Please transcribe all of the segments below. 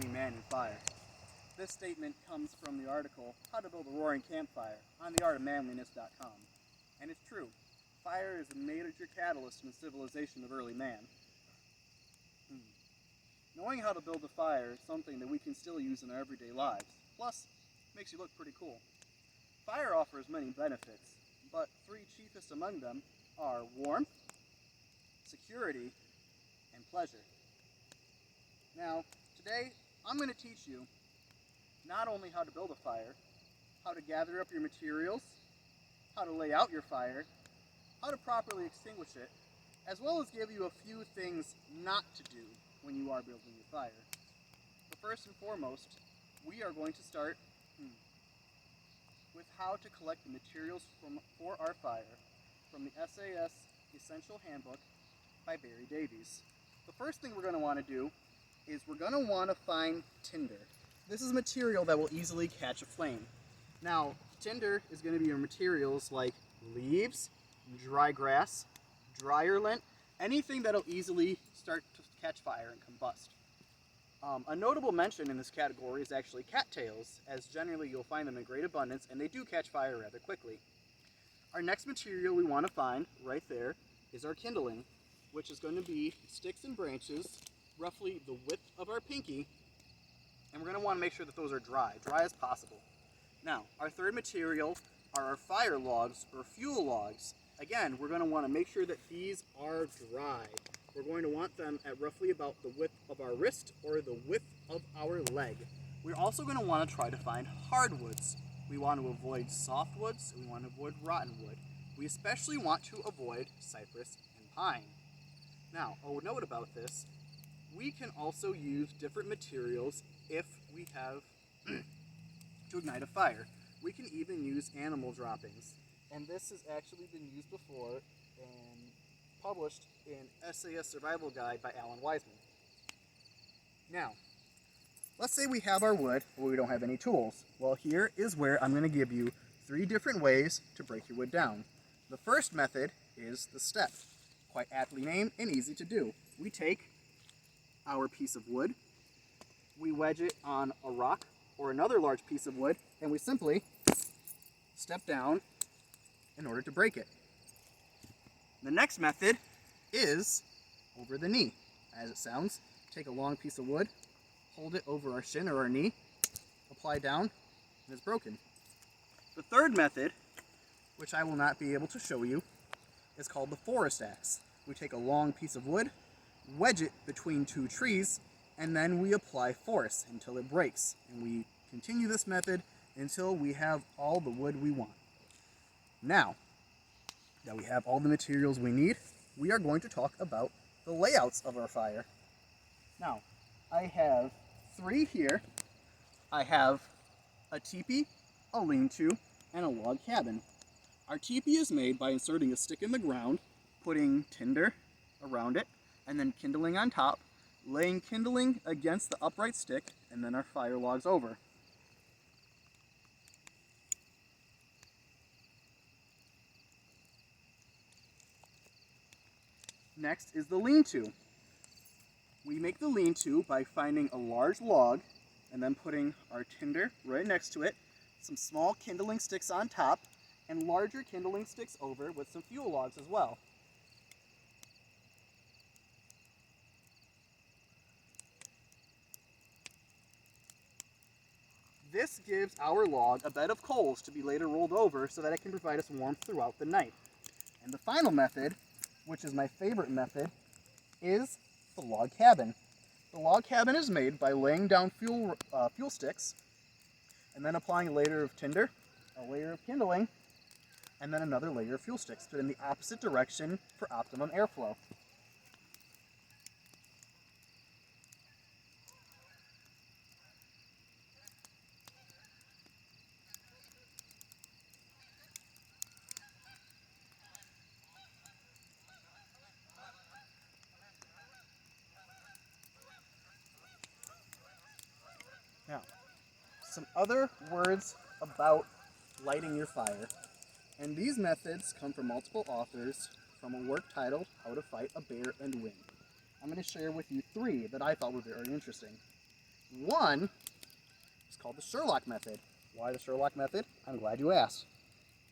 between man and fire. This statement comes from the article How to Build a Roaring Campfire on theartofmanliness.com. And it's true. Fire is a major catalyst in the civilization of early man. Knowing how to build a fire is something that we can still use in our everyday lives. Plus, it makes you look pretty cool. Fire offers many benefits, but three chiefest among them are warmth, security, and pleasure. Now, today, I'm going to teach you not only how to build a fire, how to gather up your materials, how to lay out your fire, how to properly extinguish it, as well as give you a few things not to do when you are building your fire. But first and foremost, we are going to start with how to collect the materials for our fire from the SAS Essential Handbook by Barry Davies. The first thing we're going to want to do is we're going to want to find tinder. This is material that will easily catch a flame. Now, tinder is going to be your materials like leaves, dry grass, dryer lint, anything that'll easily start to catch fire and combust. A notable mention in this category is actually cattails, as generally you'll find them in great abundance and they do catch fire rather quickly. Our next material we want to find right there is our kindling, which is going to be sticks and branches, roughly the width of our pinky, and we're going to want to make sure that those are dry as possible. Now, our third material are our fire logs or fuel logs. Again, we're going to want to make sure that these are dry. We're going to want them at roughly about the width of our wrist or the width of our leg. We're also going to want to try to find hardwoods. We want to avoid softwoods, and we want to avoid rotten wood. We especially want to avoid cypress and pine. Now, a note about this, we can also use different materials if we have to ignite a fire. We can even use animal droppings. And this has actually been used before and published in SAS Survival Guide by Alan Wiseman. Now, let's say we have our wood, but we don't have any tools. Well, here is where I'm going to give you 3 different ways to break your wood down. The first method is the step. Quite aptly named and easy to do. We take our piece of wood, we wedge it on a rock or another large piece of wood, and we simply step down in order to break it. The next method is over the knee. As it sounds, take a long piece of wood, hold it over our shin or our knee, apply down, and it's broken. The third method, which I will not be able to show you, is called the forest axe. We take a long piece of wood, wedge it between 2 trees, and then we apply force until it breaks. And we continue this method until we have all the wood we want. Now that we have all the materials we need, we are going to talk about the layouts of our fire. Now, I have 3 here. I have a teepee, a lean-to, and a log cabin. Our teepee is made by inserting a stick in the ground, putting tinder around it, and then kindling on top, laying kindling against the upright stick, and then our fire logs over. Next is the lean-to. We make the lean-to by finding a large log and then putting our tinder right next to it, some small kindling sticks on top, and larger kindling sticks over with some fuel logs as well. This gives our log a bed of coals to be later rolled over so that it can provide us warmth throughout the night. And the final method, which is my favorite method, is the log cabin. The log cabin is made by laying down fuel sticks and then applying a layer of tinder, a layer of kindling, and then another layer of fuel sticks, but in the opposite direction for optimum airflow. Now, some other words about lighting your fire. And these methods come from multiple authors from a work titled How to Fight a Bear and Win. I'm going to share with you 3 that I thought were very interesting. One is called the Sherlock method. Why the Sherlock method? I'm glad you asked.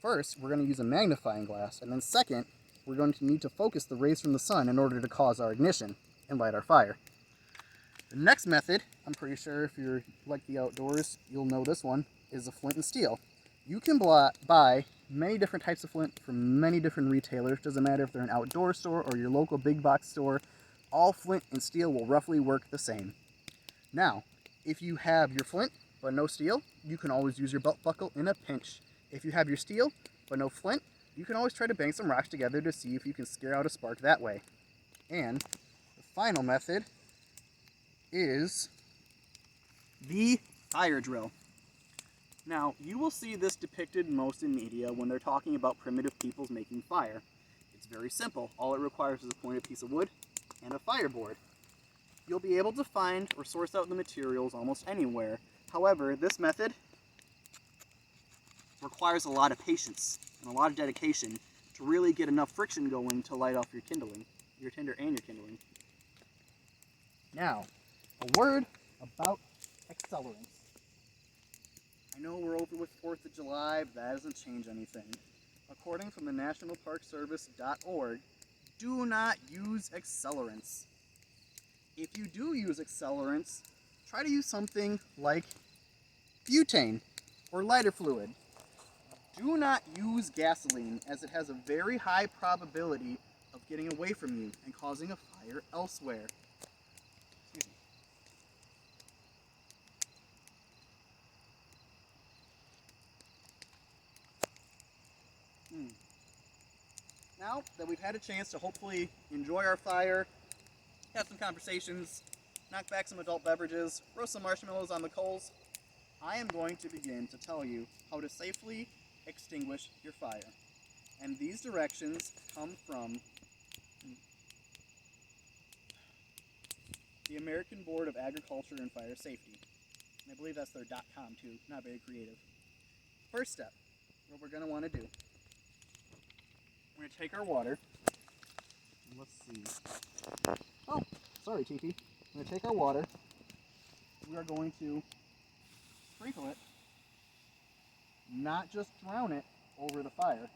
First, we're going to use a magnifying glass, and then second, we're going to need to focus the rays from the sun in order to cause our ignition and light our fire. The next method, I'm pretty sure if you're like the outdoors, you'll know this one, is a flint and steel. You can buy many different types of flint from many different retailers. Doesn't matter if they're an outdoor store or your local big box store. All flint and steel will roughly work the same. Now, if you have your flint but no steel, you can always use your belt buckle in a pinch. If you have your steel but no flint, you can always try to bang some rocks together to see if you can scare out a spark that way. And the final method is the fire drill. Now, you will see this depicted most in media when they're talking about primitive peoples making fire. It's very simple. All it requires is a pointed piece of wood and a fireboard. You'll be able to find or source out the materials almost anywhere. However, this method requires a lot of patience and a lot of dedication to really get enough friction going to light off your kindling, your tinder and your kindling. Now, a word about accelerants. I know we're over with 4th of July, but that doesn't change anything. According from the nationalparkservice.org, do not use accelerants. If you do use accelerants, try to use something like butane or lighter fluid. Do not use gasoline, as it has a very high probability of getting away from you and causing a fire elsewhere. Excuse me. Now that we've had a chance to hopefully enjoy our fire, have some conversations, knock back some adult beverages, roast some marshmallows on the coals, I am going to begin to tell you how to safely extinguish your fire. And these directions come from the American Board of Agriculture and Fire Safety. And I believe that's their .com too, not very creative. First step, what we're going to want to do, we're going to take our water, and let's see, oh, sorry TP, we're going to take our water, we are going to sprinkle it, not just drown it over the fire.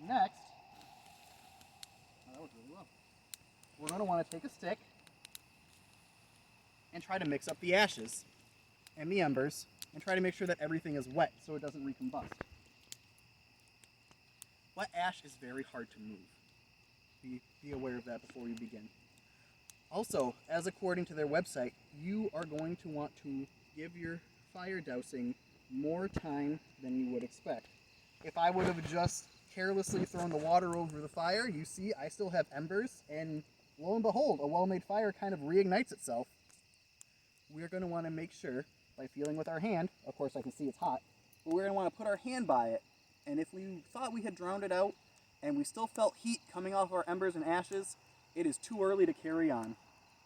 Next, oh, that was really well, we're going to want to take a stick and try to mix up the ashes and the embers and try to make sure that everything is wet so it doesn't recombust. Wet ash is very hard to move. Be aware of that before you begin. Also, as according to their website, you are going to want to give your fire dousing more time than you would expect. If I would have just carelessly thrown the water over the fire, you see I still have embers, and lo and behold, a well-made fire kind of reignites itself. We're going to want to make sure, by feeling with our hand, of course I can see it's hot, but we're going to want to put our hand by it, and if we thought we had drowned it out, and we still felt heat coming off our embers and ashes, it is too early to carry on.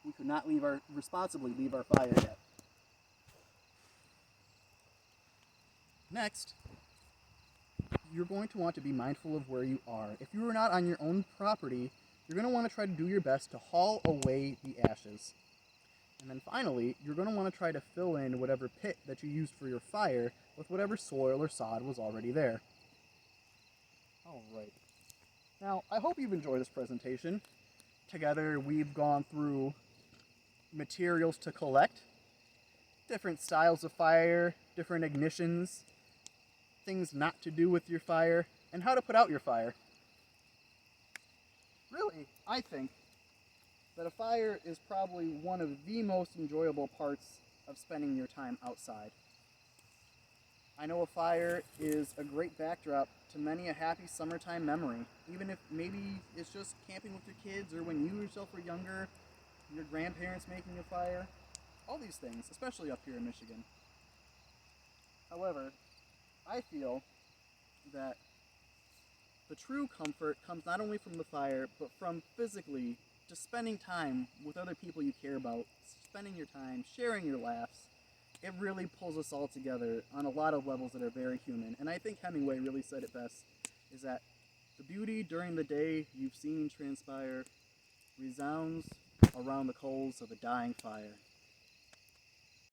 We could not responsibly leave our fire yet. Next, you're going to want to be mindful of where you are. If you are not on your own property, you're going to want to try to do your best to haul away the ashes. And then finally, you're going to want to try to fill in whatever pit that you used for your fire with whatever soil or sod was already there. Alright. Now, I hope you've enjoyed this presentation. Together, we've gone through materials to collect, different styles of fire, different ignitions, things not to do with your fire, and how to put out your fire. Really, I think that a fire is probably one of the most enjoyable parts of spending your time outside. I know a fire is a great backdrop to many a happy summertime memory, even if maybe it's just camping with your kids, or when you yourself were younger, your grandparents making a fire, all these things, especially up here in Michigan. However, I feel that the true comfort comes not only from the fire, but from physically just spending time with other people you care about, spending your time, sharing your laughs. It really pulls us all together on a lot of levels that are very human. And I think Hemingway really said it best, is that the beauty during the day you've seen transpire resounds around the coals of a dying fire.